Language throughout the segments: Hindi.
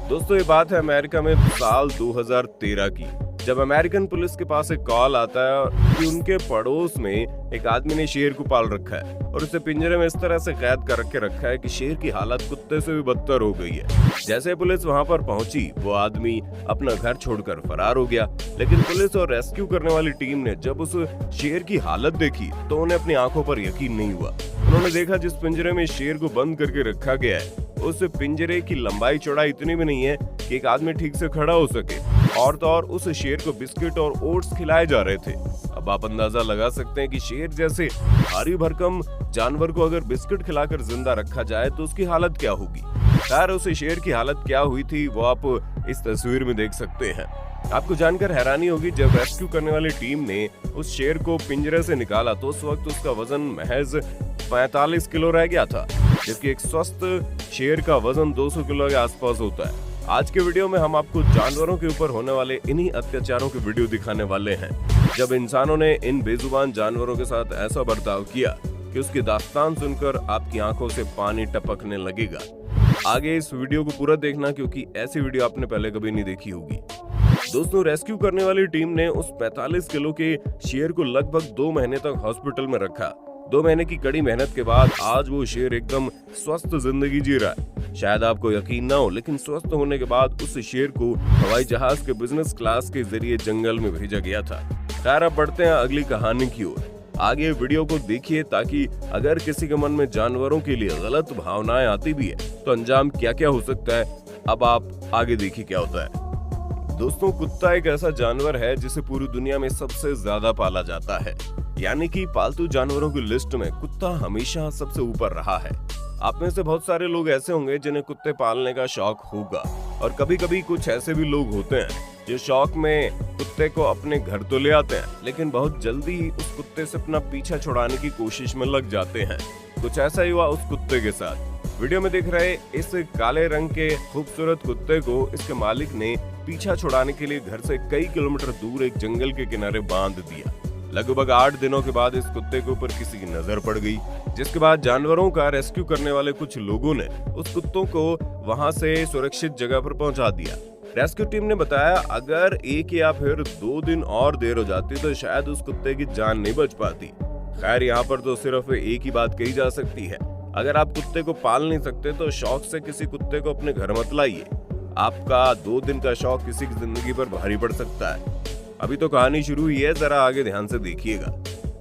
दोस्तों ये बात है अमेरिका में साल 2013 की, जब अमेरिकन पुलिस के पास एक कॉल आता है कि उनके पड़ोस में एक आदमी ने शेर को पाल रखा है और उसे पिंजरे में इस तरह से कैद कर रखा है कि शेर की हालत कुत्ते से भी बदतर हो गई है। जैसे पुलिस वहां पर पहुंची, वो आदमी अपना घर छोड़कर फरार हो गया। लेकिन पुलिस और रेस्क्यू करने वाली टीम ने जब उस शेर की हालत देखी तो उन्हें अपनी आंखों पर यकीन नहीं हुआ। उन्होंने देखा जिस पिंजरे में शेर को बंद करके रखा गया है, उस पिंजरे की लंबाई चौड़ाई इतनी भी नहीं है कि एक आदमी ठीक से खड़ा हो सके। और तो और उस शेर को बिस्किट और ओट्स खिलाए जा रहे थे। अब आप अंदाजा लगा सकते हैं कि शेर जैसे भारी भरकम जानवर को अगर बिस्किट खिलाकर जिंदा रखा जाए तो उसकी हालत क्या होगी। खैर उस शेर की हालत क्या हुई थी वो आप इस तस्वीर में देख सकते हैं। आपको जानकर हैरानी होगी, जब रेस्क्यू करने वाली टीम ने उस शेर को पिंजरे से निकाला तो उस वक्त उसका वजन महज 45 किलो रह गया था, जबकि एक स्वस्थ शेर का वजन 200 किलो के आसपास होता है। आज के वीडियो में हम आपको जानवरों के ऊपर होने वाले इन्हीं अत्याचारों के वीडियो दिखाने वाले हैं, जब इंसानों ने इन बेजुबान जानवरों के साथ ऐसा बर्ताव किया कि उसकी दास्तान सुनकर आपकी आंखों से पानी टपकने लगेगा। आगे इस वीडियो को पूरा देखना, क्योंकि ऐसी वीडियो आपने पहले कभी नहीं देखी होगी। दोस्तों रेस्क्यू करने वाली टीम ने उस 45 किलो के शेर को लगभग 2 महीने तक हॉस्पिटल में रखा। 2 महीने की कड़ी मेहनत के बाद आज वो शेर एकदम स्वस्थ जिंदगी जी रहा है। शायद आपको यकीन ना हो, लेकिन स्वस्थ होने के बाद उस शेर को हवाई जहाज के बिजनेस क्लास के जरिए जंगल में भेजा गया था। खैर अब बढ़ते हैं अगली कहानी की ओर। आगे वीडियो को देखिए ताकि अगर किसी के मन में जानवरों के लिए गलत भावनाएं आती भी है तो अंजाम क्या क्या हो सकता है। अब आप आगे देखिए क्या होता है। दोस्तों कुत्ता एक ऐसा जानवर है जिसे पूरी दुनिया में सबसे ज्यादा पाला जाता है, यानी कि पालतू जानवरों की लिस्ट में कुत्ता हमेशा सबसे ऊपर रहा है। आप में से बहुत सारे लोग ऐसे होंगे जिन्हें कुत्ते पालने का शौक होगा, और कभी कभी कुछ ऐसे भी लोग होते हैं जो शौक में कुत्ते को अपने घर तो ले आते हैं, लेकिन बहुत जल्दी ही उस कुत्ते से अपना पीछा छुड़ाने की कोशिश में लग जाते हैं। कुछ ऐसा ही हुआ उस कुत्ते के साथ। वीडियो में देख रहे इस काले रंग के खूबसूरत कुत्ते को इसके मालिक ने पीछा छुड़ाने के लिए घर से कई किलोमीटर दूर एक जंगल के किनारे बांध दिया। लगभग 8 दिनों के बाद इस कुत्ते के ऊपर किसी की नजर पड़ गई, जिसके बाद जानवरों का रेस्क्यू करने वाले कुछ लोगों ने उस कुत्तों को वहां से सुरक्षित जगह पर पहुंचा दिया। रेस्क्यू टीम ने बताया अगर 1 या फिर 2 दिन और देर हो जाती तो शायद उस कुत्ते की जान नहीं बच पाती। खैर यहाँ पर तो सिर्फ एक ही बात कही जा सकती है, अगर आप कुत्ते को पाल नहीं सकते तो शौक से किसी कुत्ते को अपने घर मत लाइए। आपका 2 दिन का शौक किसी की जिंदगी पर भारी पड़ सकता है। अभी तो कहानी शुरू हुई है, जरा आगे ध्यान से देखिएगा।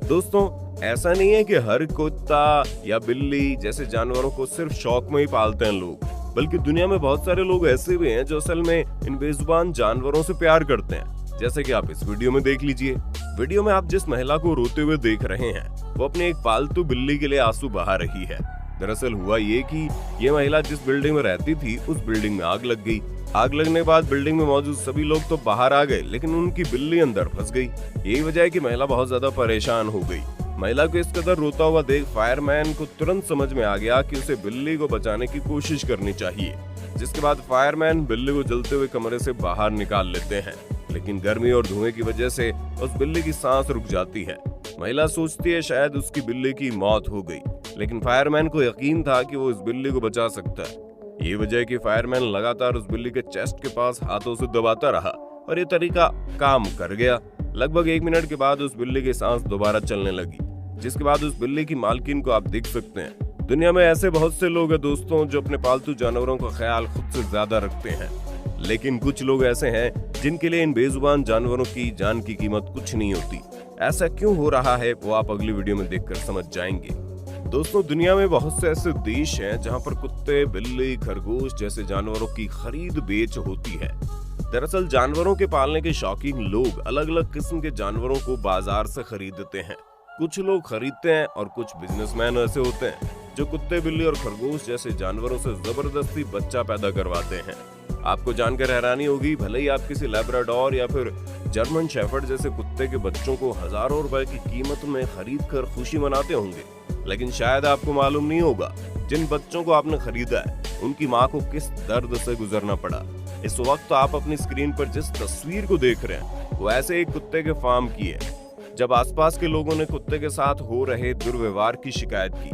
दोस्तों ऐसा नहीं है कि हर कुत्ता या बिल्ली जैसे जानवरों को सिर्फ शौक में ही पालते हैं लोग, बल्कि दुनिया में बहुत सारे लोग ऐसे भी हैं जो असल में इन बेजुबान जानवरों से प्यार करते हैं, जैसे कि आप इस वीडियो में देख लीजिए। वीडियो में आप जिस महिला को रोते हुए देख रहे हैं वो अपने एक पालतू बिल्ली के लिए आंसू बहा रही है। दरअसल हुआ ये कि ये महिला जिस बिल्डिंग में रहती थी उस बिल्डिंग में आग लग गई। आग लगने के बाद बिल्डिंग में मौजूद सभी लोग तो बाहर आ गए, लेकिन उनकी बिल्ली अंदर फंस गई। यही वजह है कि महिला बहुत ज्यादा परेशान हो गई। महिला को इस कदर रोता हुआ देख फायरमैन को तुरंत समझ में आ गया कि उसे बिल्ली को बचाने की कोशिश करनी चाहिए, जिसके बाद फायरमैन बिल्ली को जलते हुए कमरे से बाहर निकाल लेते हैं। लेकिन गर्मी और धुएं की वजह से उस बिल्ली की सांस रुक जाती है। महिला सोचती है शायद उसकी बिल्ली की मौत हो गई, लेकिन फायरमैन को यकीन था कि वो इस बिल्ली को बचा सकता है। ये वजह है कि फायरमैन लगातार उस बिल्ली के चेस्ट के पास हाथों से दबाता रहा और ये तरीका काम कर गया। लगभग 1 मिनट के बाद उस बिल्ली की सांस दोबारा चलने लगी, जिसके बाद उस बिल्ली की मालकिन को आप देख सकते हैं। दुनिया में ऐसे बहुत से लोग हैं दोस्तों जो अपने पालतू जानवरों का ख्याल खुद से ज्यादा रखते हैं, लेकिन कुछ लोग ऐसे हैं जिनके लिए इन बेजुबान जानवरों की जान की कीमत कुछ नहीं होती। ऐसा क्यों हो रहा है वो आप अगली वीडियो में देखकर समझ जाएंगे। दोस्तों दुनिया में बहुत से ऐसे देश हैं जहां पर कुत्ते, बिल्ली, खरगोश जैसे जानवरों की खरीद बेच होती है। दरअसल जानवरों के पालने के शौकीन लोग अलग अलग किस्म के जानवरों को बाजार से खरीदते हैं। कुछ लोग खरीदते हैं और कुछ बिजनेसमैन ऐसे होते हैं जो कुत्ते, बिल्ली और खरगोश जैसे जानवरों से जबरदस्ती बच्चा पैदा करवाते हैं। आपको जानकर हैरानी होगी, भले ही आप किसी लैब्राडोर या फिर जर्मन शेफर्ड जैसे कुत्ते के बच्चों को हजारों रुपए की कीमत में खरीद कर खुशी मनाते होंगे, लेकिन शायद आपको मालूम नहीं होगा जिन बच्चों को आपने खरीदा है उनकी माँ को किस दर्द से गुजरना पड़ा। इस वक्त आप अपनी स्क्रीन पर जिस तस्वीर को देख रहे हैं वो ऐसे एक कुत्ते के फार्म की है। जब आसपास के लोगों ने कुत्ते के साथ हो रहे दुर्व्यवहार की शिकायत की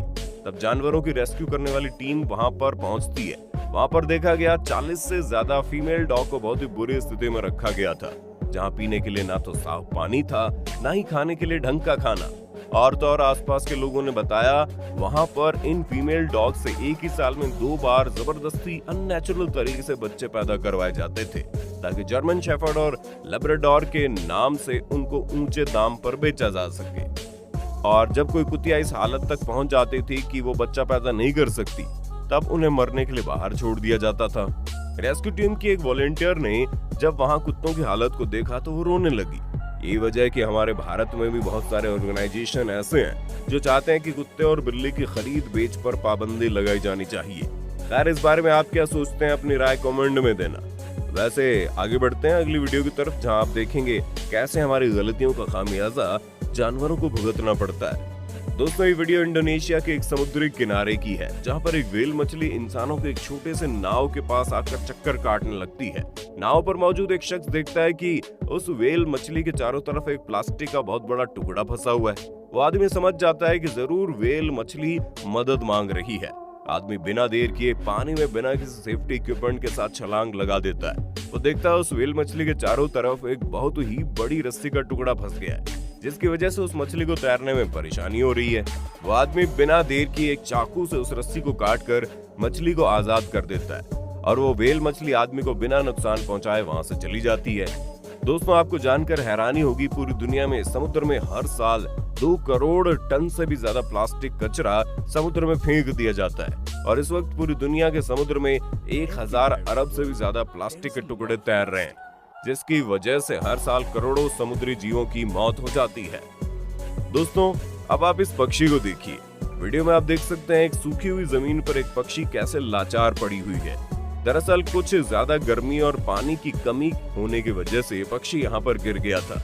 तब जानवरों की रेस्क्यू करने वाली टीम वहां पर पहुंचती है। वहां पर देखा गया 40 से ज्यादा फीमेल डॉग को बहुत ही बुरी स्थिति में रखा गया था, जहां पीने के लिए ना तो साफ पानी था, ना ही खाने के लिए ढंग का खाना। और तो और आसपास के लोगों ने बताया वहां पर इन फीमेल डॉग से एक ही साल में 2 बार जबरदस्ती अननेचुरल तरीके से बच्चे पैदा करवाए जाते थे, ताकि जर्मन शेफर्ड और लेब्राडोर के नाम से उनको ऊंचे दाम पर बेचा जा सके। और जब कोई कुतिया इस हालत तक पहुंच जाती थी कि वो बच्चा पैदा नहीं कर सकती, तब उन्हें मरने के लिए बाहर छोड़ दिया जाता था। रेस्क्यू टीम की एक वॉलंटियर ने जब वहां कुत्तों की हालत को देखा तो वो रोने लगी। यही वजह है कि हमारे भारत में भी बहुत सारे ऑर्गेनाइजेशन ऐसे हैं जो चाहते हैं कि कुत्ते और बिल्ली की खरीद बेच पर पाबंदी लगाई जानी चाहिए। खैर, इस बारे में आप क्या सोचते हैं, अपनी राय कमेंट में देना। वैसे आगे बढ़ते हैं अगली वीडियो की तरफ, जहां आप देखेंगे कैसे हमारी गलतियों का खामियाजा जानवरों को भुगतना पड़ता है। दोस्तों, ये वीडियो इंडोनेशिया के एक समुद्री किनारे की है, जहां पर एक व्हेल मछली इंसानों के एक छोटे से नाव के पास आकर चक्कर काटने लगती है। नाव पर मौजूद एक शख्स देखता है कि उस व्हेल मछली के चारों तरफ एक प्लास्टिक का बहुत बड़ा टुकड़ा फंसा हुआ है। वो आदमी समझ जाता है कि जरूर व्हेल मछली मदद मांग रही है। आदमी बिना देर किए पानी में बिना किसी सेफ्टी इक्विपमेंट के साथ छलांग लगा देता है। वो देखता है उस व्हेल मछली के चारों तरफ एक बहुत ही बड़ी रस्सी का टुकड़ा फंस गया है, जिसकी वजह से उस मछली को तैरने में परेशानी हो रही है। वो आदमी बिना देर किए एक चाकू से उस रस्सी को काटकर मछली को आजाद कर देता है और वो व्हेल मछली आदमी को बिना नुकसान पहुंचाए वहां से चली जाती है। दोस्तों, आपको जानकर हैरानी होगी, पूरी दुनिया में समुद्र में हर साल 2 करोड़ टन से भी ज्यादा प्लास्टिक कचरा समुद्र में फेंक दिया जाता है और इस वक्त पूरी दुनिया के समुद्र में 1000 अरब से भी ज्यादा प्लास्टिक के टुकड़े तैर रहे हैं, जिसकी वजह से हर साल करोड़ों समुद्री जीवों की मौत हो जाती है। दोस्तों, अब आप इस पक्षी को देखिए। वीडियो में आप देख सकते हैं एक सूखी हुई जमीन पर एक पक्षी कैसे लाचार पड़ी हुई है। दरअसल कुछ ज्यादा गर्मी और पानी की कमी होने की वजह से पक्षी यहाँ पर गिर गया था,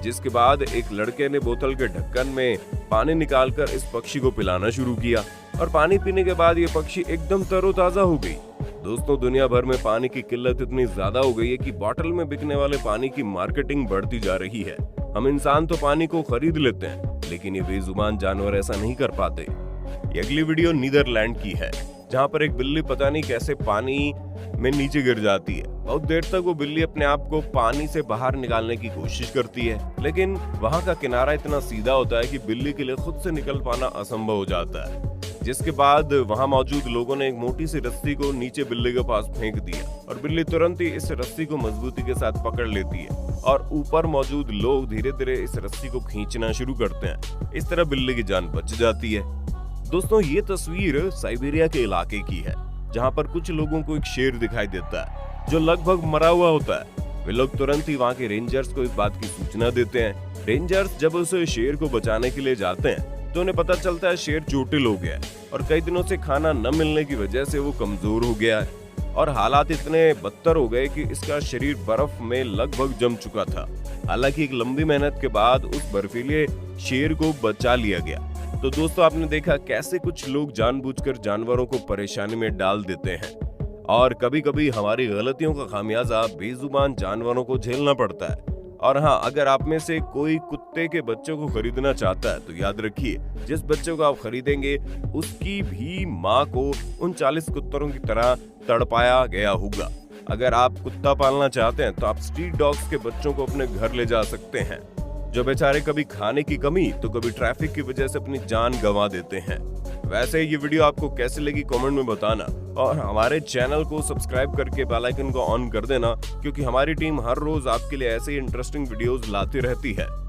जिसके बाद एक लड़के ने बोतल के ढक्कन में पानी निकालकर इस पक्षी को पिलाना शुरू किया और पानी पीने के बाद ये पक्षी एकदम तरोताजा हो गई। दोस्तों, दुनिया भर में पानी की किल्लत इतनी ज्यादा हो गई है कि बोतल में बिकने वाले पानी की मार्केटिंग बढ़ती जा रही है। हम इंसान तो पानी को खरीद लेते हैं, लेकिन ये बेजुबान जानवर ऐसा नहीं कर पाते। ये अगली वीडियो नीदरलैंड की है, जहाँ पर एक बिल्ली पता नहीं कैसे पानी में नीचे गिर जाती है। बहुत देर तक वो बिल्ली अपने आप को पानी से बाहर निकालने की कोशिश करती है, लेकिन वहाँ का किनारा इतना सीधा होता है कि बिल्ली के लिए खुद से निकल पाना असंभव हो जाता है। जिसके बाद वहाँ मौजूद लोगों ने एक मोटी सी रस्सी को नीचे बिल्ली के पास फेंक दिया और बिल्ली तुरंत ही इस रस्सी को मजबूती के साथ पकड़ लेती है और ऊपर मौजूद लोग धीरे धीरे इस रस्सी को खींचना शुरू करते हैं। इस तरह बिल्ली की जान बच जाती है। दोस्तों, ये तस्वीर साइबेरिया के इलाके की है, जहाँ पर कुछ लोगों को एक शेर दिखाई देता है जो लगभग मरा हुआ होता है। वे लोग तुरंत ही वहाँ के रेंजर्स को इस बात की सूचना देते हैं। रेंजर्स जब उस शेर को बचाने के लिए जाते हैं तो उन्हें पता चलता है शेर चोटिल हो गया है और कई दिनों से खाना न मिलने की वजह से वो कमजोर हो गया है और हालात इतने बदतर हो गए कि इसका शरीर बर्फ में लगभग जम चुका था। हालांकि एक लंबी मेहनत के बाद उस बर्फीले शेर को बचा लिया गया। तो दोस्तों, आपने देखा कैसे कुछ लोग जानबूझकर जानवरों को परेशानी में डाल देते हैं और कभी कभी हमारी गलतियों का खामियाजा बेजुबान जानवरों को झेलना पड़ता है। और हाँ, अगर आप में से कोई कुत्ते के बच्चे को खरीदना चाहता है तो याद रखिए, जिस बच्चे को आप खरीदेंगे उसकी भी माँ को उन 40 कुत्तों की तरह तड़पाया गया होगा। अगर आप कुत्ता पालना चाहते हैं तो आप स्ट्रीट डॉग्स के बच्चों को अपने घर ले जा सकते हैं, जो बेचारे कभी खाने की कमी तो कभी ट्रैफिक की वजह से अपनी जान गंवा देते हैं। वैसे ये वीडियो आपको कैसे लगी कमेंट में बताना और हमारे चैनल को सब्सक्राइब करके बेल आइकन को ऑन कर देना, क्योंकि हमारी टीम हर रोज आपके लिए ऐसे ही इंटरेस्टिंग वीडियोस लाती रहती है।